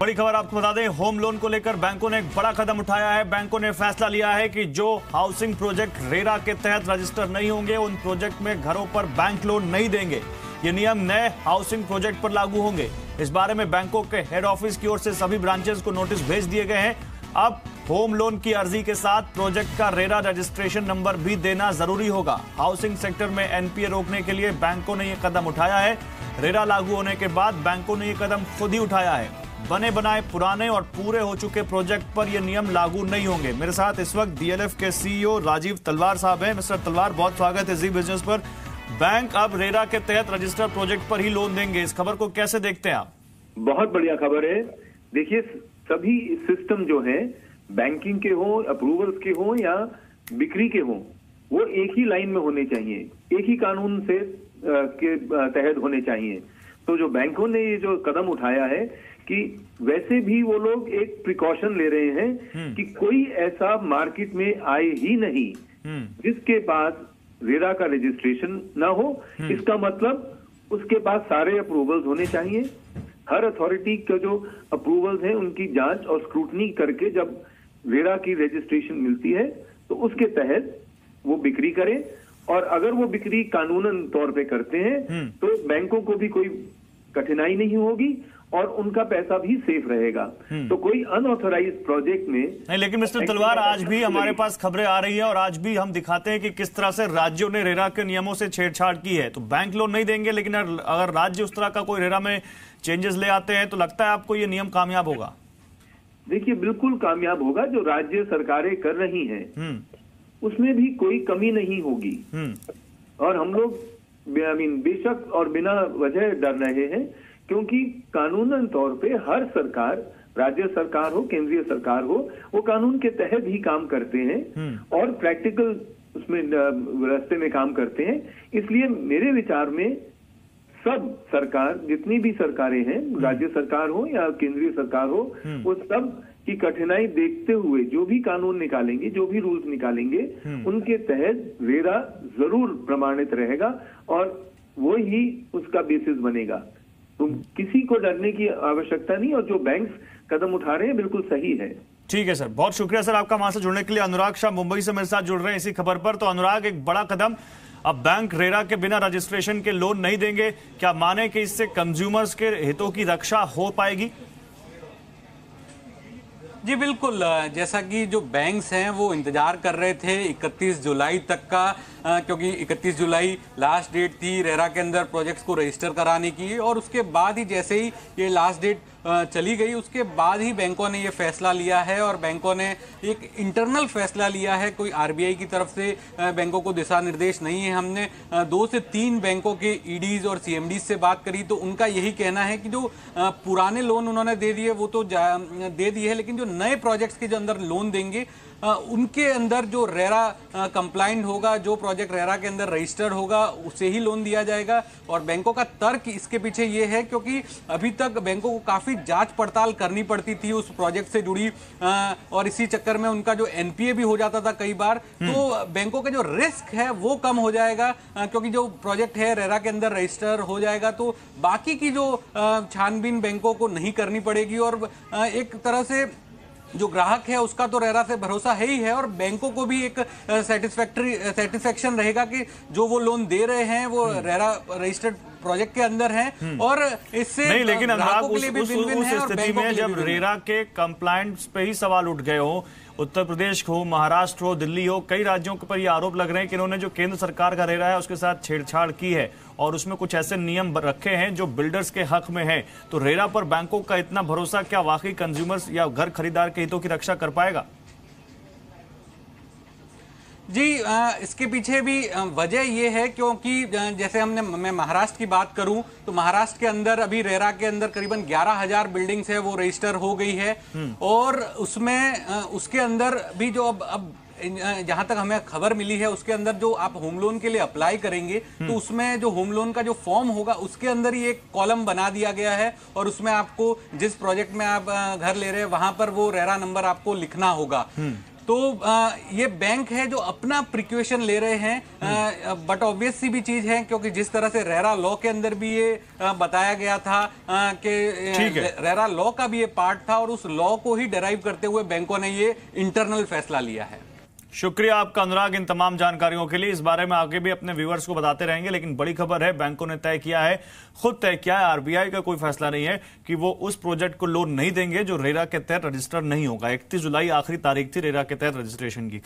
बड़ी खबर आपको बता दें, होम लोन को लेकर बैंकों ने एक बड़ा कदम उठाया है। बैंकों ने फैसला लिया है कि जो हाउसिंग प्रोजेक्ट रेरा के तहत रजिस्टर नहीं होंगे, उन प्रोजेक्ट में घरों पर बैंक लोन नहीं देंगे। ये नियम नए हाउसिंग प्रोजेक्ट पर लागू होंगे। इस बारे में बैंकों के हेड ऑफिस की ओर से सभी ब्रांचेस को नोटिस भेज दिए गए हैं। अब होम लोन की अर्जी के साथ प्रोजेक्ट का रेरा रजिस्ट्रेशन नंबर भी देना जरूरी होगा। हाउसिंग सेक्टर में एनपीए रोकने के लिए बैंकों ने यह कदम उठाया है। रेरा लागू होने के बाद बैंकों ने यह कदम खुद ही उठाया है। बने बनाए पुराने और पूरे हो चुके प्रोजेक्ट पर यह नियम लागू नहीं होंगे। मेरे साथ इस वक्त डीएलएफ के सीईओ राजीव तलवार साहब हैं। मिस्टर तलवार, बहुत स्वागत है जी बिजनेस पर। बैंक अब रेरा के तहत रजिस्टर्ड प्रोजेक्ट पर ही लोन देंगे, इस खबर को कैसे देखते हैं आप? बहुत बढ़िया खबर है। देखिए, सभी सिस्टम जो है, बैंकिंग के हो, अप्रूवल्स के हो या बिक्री के हो, वो एक ही लाइन में होने चाहिए, एक ही कानून से के तहत होने चाहिए। तो जो बैंकों ने ये जो कदम उठाया है कि वैसे भी वो लोग एक प्रिकॉशन ले रहे हैं कि कोई ऐसा मार्केट में आए ही नहीं जिसके पास रेरा का रजिस्ट्रेशन ना हो। इसका मतलब उसके पास सारे अप्रूवल्स होने चाहिए। हर अथॉरिटी का जो अप्रूवल्स हैं उनकी जांच और स्क्रूटनी करके जब रेरा की रजिस्ट्रेशन मिलती है तो उसके तहत वो बिक्री करें, और अगर वो बिक्री कानूनन तौर पे करते हैं तो बैंकों को भी कोई कठिनाई नहीं होगी और उनका पैसा भी सेफ रहेगा। तो कोई अनऑथराइज्ड प्रोजेक्ट में नहीं। लेकिन मिस्टर तलवार, आज भी हमारे पास खबरें आ रही है और आज भी हम दिखाते हैं कि किस तरह से राज्यों ने रेरा के नियमों से छेड़छाड़ की है। तो बैंक लोन नहीं देंगे, लेकिन अगर राज्य उस तरह का कोई रेरा में चेंजेस ले आते हैं तो लगता है आपको ये नियम कामयाब होगा? देखिए, बिल्कुल कामयाब होगा। जो राज्य सरकारें कर रही हैं उसमें भी कोई कमी नहीं होगी। और हम लोग बेशक और बिना वजह डर रहे हैं, क्योंकि कानूनन तौर पे हर सरकार, राज्य सरकार हो, केंद्रीय सरकार हो, वो कानून के तहत ही काम करते हैं और प्रैक्टिकल उसमें रास्ते में काम करते हैं। इसलिए मेरे विचार में सब सरकार, जितनी भी सरकारें हैं, राज्य सरकार हो या केंद्रीय सरकार हो, वो सब की कठिनाई देखते हुए जो भी कानून निकालेंगे, जो भी रूल्स निकालेंगे, उनके तहत रेरा जरूर प्रमाणित रहेगा और वो ही उसका बेसिस बनेगा। तो किसी को डरने की आवश्यकता नहीं, और जो बैंक्स कदम उठा रहे हैं बिल्कुल सही है। ठीक है सर, बहुत शुक्रिया सर आपका वहां से जुड़ने के लिए। अनुराग शाह मुंबई से मेरे साथ जुड़ रहे हैं इसी खबर पर। तो अनुराग, एक बड़ा कदम, अब बैंक रेरा के बिना रजिस्ट्रेशन के लोन नहीं देंगे। क्या माने कि इससे कंज्यूमर्स के हितों की रक्षा हो पाएगी? जी बिल्कुल, जैसा कि जो बैंक्स हैं वो इंतजार कर रहे थे 31 जुलाई तक का, क्योंकि 31 जुलाई लास्ट डेट थी रेरा के अंदर प्रोजेक्ट्स को रजिस्टर कराने की। और उसके बाद ही जैसे ही ये लास्ट डेट चली गई, उसके बाद ही बैंकों ने ये फैसला लिया है। और बैंकों ने एक इंटरनल फैसला लिया है, कोई आरबीआई की तरफ से बैंकों को दिशा निर्देश नहीं है। हमने 2 से 3 बैंकों के ईडीज और सीएमडीज से बात करी तो उनका यही कहना है कि जो पुराने लोन उन्होंने दे दिए वो तो दे दिए है, लेकिन जो नए प्रोजेक्ट्स के जो अंदर लोन देंगे उनके अंदर जो रेरा कंप्लाइंट होगा, जो प्रोजेक्ट रेरा के अंदर रजिस्टर्ड होगा, उसे ही लोन दिया जाएगा। और बैंकों का तर्क इसके पीछे ये है क्योंकि अभी तक बैंकों को काफ़ी जांच पड़ताल करनी पड़ती थी उस प्रोजेक्ट से जुड़ी, और इसी चक्कर में उनका जो एनपीए भी हो जाता था कई बार। तो बैंकों का जो रिस्क है वो कम हो जाएगा, क्योंकि जो प्रोजेक्ट है रेरा के अंदर रजिस्टर हो जाएगा तो बाकी की जो छानबीन बैंकों को नहीं करनी पड़ेगी। और एक तरह से जो ग्राहक है उसका तो रेरा से भरोसा है ही है, और बैंकों को भी एक सेटिस्फेक्शन रहेगा कि जो वो लोन दे रहे हैं वो रेरा रजिस्टर्ड प्रोजेक्ट के अंदर है। और इससे नहीं, लेकिन अनुराग, उस स्थिति में जब रेरा के कंप्लायंस पे ही सवाल उठ गए हो, उत्तर प्रदेश हो, महाराष्ट्र हो, दिल्ली हो, कई राज्यों पर ये आरोप लग रहे हैं कि इन्होंने जो केंद्र सरकार का रेरा है उसके साथ छेड़छाड़ की है और उसमें कुछ ऐसे नियम रखे हैं जो बिल्डर्स के हक में है। तो रेरा पर बैंकों का इतना भरोसा, क्या वाकई कंज्यूमर्स या घर खरीदार के हितों की रक्षा कर पाएगा? जी, इसके पीछे भी वजह ये है क्योंकि जैसे मैं महाराष्ट्र की बात करूं तो महाराष्ट्र के अंदर अभी रेरा के अंदर करीबन 11,000 बिल्डिंग्स है वो रजिस्टर हो गई है। और उसमें उसके अंदर भी जो अब जहां तक हमें खबर मिली है उसके अंदर जो आप होम लोन के लिए अप्लाई करेंगे तो उसमें जो होम लोन का जो फॉर्म होगा उसके अंदर ही एक कॉलम बना दिया गया है और उसमें आपको जिस प्रोजेक्ट में आप घर ले रहे हैं वहां पर वो रेरा नंबर आपको लिखना होगा। तो ये बैंक है जो अपना प्रिकॉशन ले रहे हैं, बट ऑब्वियस सी भी चीज है क्योंकि जिस तरह से रेरा लॉ के अंदर भी ये बताया गया था कि रेरा लॉ का भी ये पार्ट था और उस लॉ को ही डेराइव करते हुए बैंकों ने ये इंटरनल फैसला लिया है। शुक्रिया आपका अनुराग इन तमाम जानकारियों के लिए। इस बारे में आगे भी अपने व्यूअर्स को बताते रहेंगे, लेकिन बड़ी खबर है बैंकों ने तय किया है, खुद तय किया है, आरबीआई का कोई फैसला नहीं है कि वो उस प्रोजेक्ट को लोन नहीं देंगे जो रेरा के तहत रजिस्टर नहीं होगा। 31 जुलाई आखिरी तारीख थी रेरा के तहत रजिस्ट्रेशन की।